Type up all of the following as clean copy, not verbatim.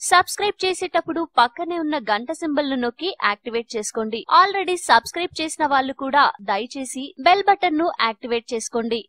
Subscribe చేసేటప్పుడు పక్కనే ఉన్న గంట సింబల్ ను నొక్కి యాక్టివేట్ చేసుకోండి. ఆల్రెడీ సబ్స్క్రైబ్ చేసిన వాళ్ళు కూడా దయచేసి బెల్ బటన్ ను యాక్టివేట్ చేసుకోండి.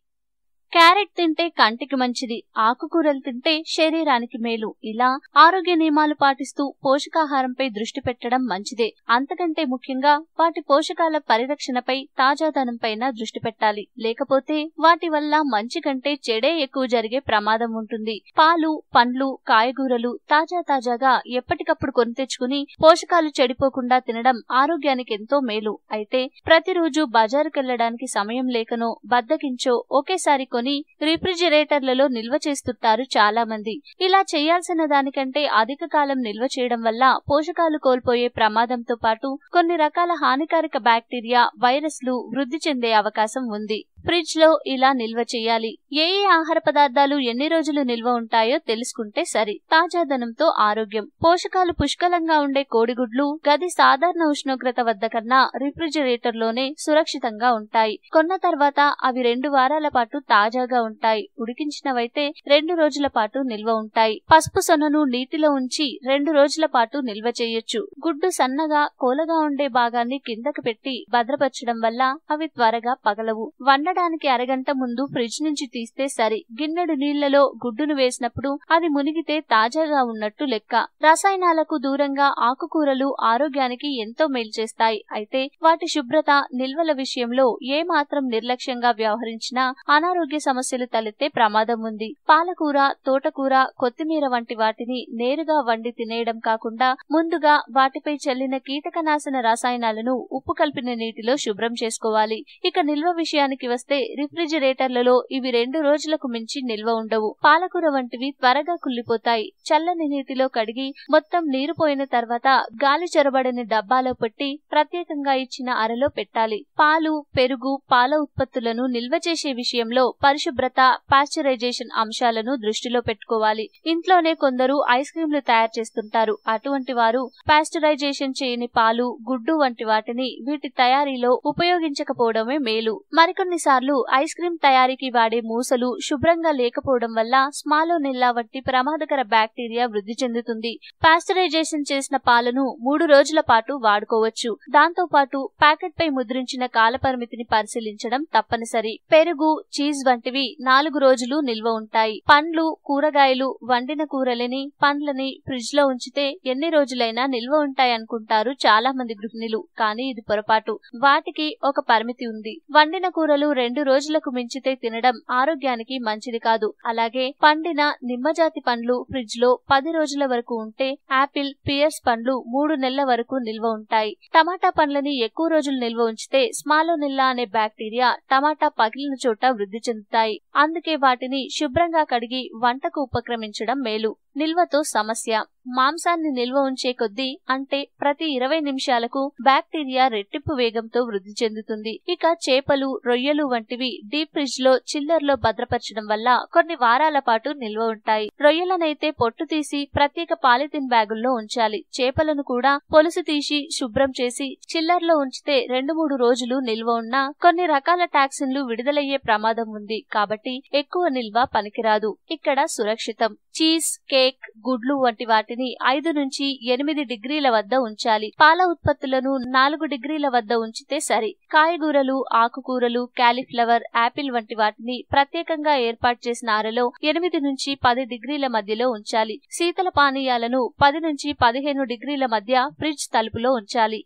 క్యారెట్ తింటే కంటికి మంచిది, ఆకుకూరలు తింటే శరీరానికి మేలు. ఇలా ఆరోగ్య నియమాలు పాటిస్తూ పోషకాహారంపై దృష్టి పెట్టడం మంచిదే. అంతకంటే ముఖ్యంగా వాటి పోషకాల పరిరక్షణపై, తాజాదనంపైన దృష్టి పెట్టాలి. లేకపోతే వాటి వల్ల మంచి కంటే చెడే ఎక్కువ జరిగే ప్రమాదం ఉంటుంది. పాలు, పండ్లు, కాయగూరలు తాజాగా ఎప్పటికప్పుడు కొని తెచ్చుకుని పోషకాలు చెడిపోకుండా తినడం ఆరోగ్యానికి ఎంతో మేలు. అయితే ప్రతిరోజు బజారుకెళ్లడానికి సమయం లేకనో బద్దకించో ఒకేసారి కొని రిఫ్రిజిరేటర్లలో నిల్వ చేస్తుంటారు చాలా మంది. ఇలా చేయాల్సిన దానికంటే అధిక కాలం నిల్వ చేయడం వల్ల పోషకాలు కోల్పోయే ప్రమాదంతో పాటు కొన్ని రకాల హానికారక బ్యాక్టీరియా, వైరస్లు వృద్ధి చెందే అవకాశం ఉంది. ఫ్రిడ్జ్ లో ఇలా నిల్వ చేయాలి. ఏ ఆహార పదార్థాలు ఎన్ని రోజులు నిల్వ ఉంటాయో తెలుసుకుంటే సరి. తాజాదనంతో ఆరోగ్యం. పోషకాలు పుష్కలంగా ఉండే కోడిగుడ్లు గది సాధారణ ఉష్ణోగ్రత వద్ద కన్నా రిఫ్రిజిరేటర్ లోనే సురక్షితంగా ఉంటాయి. కొన్న తర్వాత అవి 2 వారాల పాటు తాజాగా ఉంటాయి. ఉడికించినవైతే 2 రోజుల పాటు నిల్వ ఉంటాయి. పసుపు సొనను నీటిలో ఉంచి 2 రోజుల పాటు నిల్వ చేయొచ్చు. గుడ్డు సన్నగా కోలగా ఉండే భాగాన్ని కిందకి పెట్టి భద్రపరచడం వల్ల అవి త్వరగా పగలవు. వండడానికి అరగంట ముందు ఫ్రిడ్జ్ నుంచి తీస్తే సరి. గిన్నెడు నీళ్లలో గుడ్డును వేసినప్పుడు అది మునిగితే తాజాగా ఉన్నట్టు లెక్క. రసాయనాలకు దూరంగా ఆకుకూరలు ఆరోగ్యానికి ఎంతో మేలు చేస్తాయి. అయితే వాటి శుభ్రత, నిల్వల విషయంలో ఏ మాత్రం నిర్లక్ష్యంగా వ్యవహరించినా అనారోగ్య సమస్యలు తలెత్తే ప్రమాదం ఉంది. పాలకూర, తోటకూర, కొత్తిమీర వంటి వాటిని నేరుగా వండి తినేయడం కాకుండా ముందుగా వాటిపై చల్లిన కీటకనాశన రసాయనాలను ఉప్పు కలిపిన నీటిలో శుభ్రం చేసుకోవాలి. ఇక నిల్వ విషయానికి వస్తే రిఫ్రిజిరేటర్లలో ఇవి 2 రోజులకు మించి నిల్వ ఉండవు. పాలకూర వంటివి త్వరగా కుళ్ళిపోతాయి. చల్లని నీటిలో కడిగి మొత్తం నీరు పోయిన తర్వాత గాలి చొరబడని డబ్బాలో పెట్టి ప్రత్యేకంగా ఇచ్చిన అరలో పెట్టాలి. పాలు, పెరుగు, పాల ఉత్పత్తులను నిల్వ చేసే విషయంలో పరిశుభ్రత, పాశ్చరైజేషన్ అంశాలను దృష్టిలో పెట్టుకోవాలి. ఇంట్లోనే కొందరు ఐస్ క్రీంలు తయారు చేస్తుంటారు. అటువంటి వారు పాశ్చరైజేషన్ చేయని పాలు, గుడ్డు వంటి వాటిని వీటి తయారీలో ఉపయోగించకపోవడమే మేలు. మరికొన్నిసార్లు ఐస్ క్రీం తయారీకి వాడే మూసలు శుభ్రంగా లేకపోవడం వల్ల స్మాలోనిల్లా వంటి ప్రమాదకర బ్యాక్టీరియా వృద్ధి చెందుతుంది. పాశ్చరైజేషన్ చేసిన పాలను 3 రోజుల పాటు వాడుకోవచ్చు. దాంతో పాటు ప్యాకెట్ పై ముద్రించిన కాలపరిమితిని పరిశీలించడం తప్పనిసరి. పెరుగు, చీజ్ వంటివి 4 రోజులు నిల్వ ఉంటాయి. పండ్లు, కూరగాయలు, వండిన కూరలని, పండ్లని ఫ్రిడ్జ్ లో ఉంచితే ఎన్ని రోజులైనా నిల్వ ఉంటాయనుకుంటారు చాలా మంది గృహిణులు. కానీ ఇది పొరపాటు. వాటికి ఒక పరిమితి ఉంది. వండిన కూరలు 2 రోజులకు మించితే తినడం ఆరోగ్యానికి మంచిది కాదు. అలాగే పండిన నిమ్మజాతి పండ్లు ఫ్రిడ్జ్ లో 10 రోజుల వరకు ఉంటే ఆపిల్, పియర్స్ పండ్లు 3 నెలల వరకు నిల్వ ఉంటాయి. టమాటా పండ్లని ఎక్కువ రోజులు నిల్వ ఉంచితే స్మాలోనిల్లా అనే బ్యాక్టీరియా టమాటా పగిలిన చోట వృద్ధి చెందుతాయి. అందుకే వాటిని శుభ్రంగా కడిగి వంటకు ఉపక్రమించడం మేలు. నిల్వతో సమస్య. మాంసాన్ని నిల్వ ఉంచే కొద్దీ అంటే ప్రతి 20 నిమిషాలకు బ్యాక్టీరియా రెట్టింపు వేగంతో వృద్ధి చెందుతుంది. ఇక చేపలు, రొయ్యలు వంటివి డీప్ ఫ్రిడ్జ్ లో చిల్లర్ లో భద్రపరచడం వల్ల కొన్ని వారాల పాటు నిల్వ ఉంటాయి. రొయ్యలనైతే పొట్టు తీసి ప్రత్యేక పాలిథిన్ బ్యాగుల్లో ఉంచాలి. చేపలను కూడా పొలుసు తీసి శుభ్రం చేసి చిల్లర్ లో ఉంచితే 2-3 రోజులు నిల్వ ఉన్నా కొన్ని రకాల టాక్సిన్లు విడుదలయ్యే ప్రమాదం ఉంది. కాబట్టి ఎక్కువ నిల్వ పనికిరాదు. ఇక్కడ సురక్షితం. చీజ్, కేక్, గుడ్లు వంటి వాటిని 5 నుంచి 8 డిగ్రీల వద్ద ఉంచాలి. పాల ఉత్పత్తులను 4 డిగ్రీల వద్ద ఉంచితే సరి. కాయగూరలు, ఆకుకూరలు, కాలీఫ్లవర్, యాపిల్ వంటి వాటిని ప్రత్యేకంగా ఏర్పాటు చేసిన అరలో 8 నుంచి 10 డిగ్రీల మధ్యలో ఉంచాలి. శీతల పానీయాలను 10 నుంచి 15 డిగ్రీల మధ్య ఫ్రిడ్జ్ తలుపులో ఉంచాలి.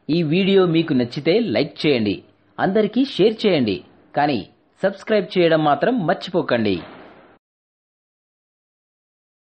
ఈ వీడియో మీకు నచ్చితే లైక్ చేయండి, అందరికీ షేర్ చేయండి, కానీ సబ్స్క్రైబ్ చేయడం మాత్రం మర్చిపోకండి.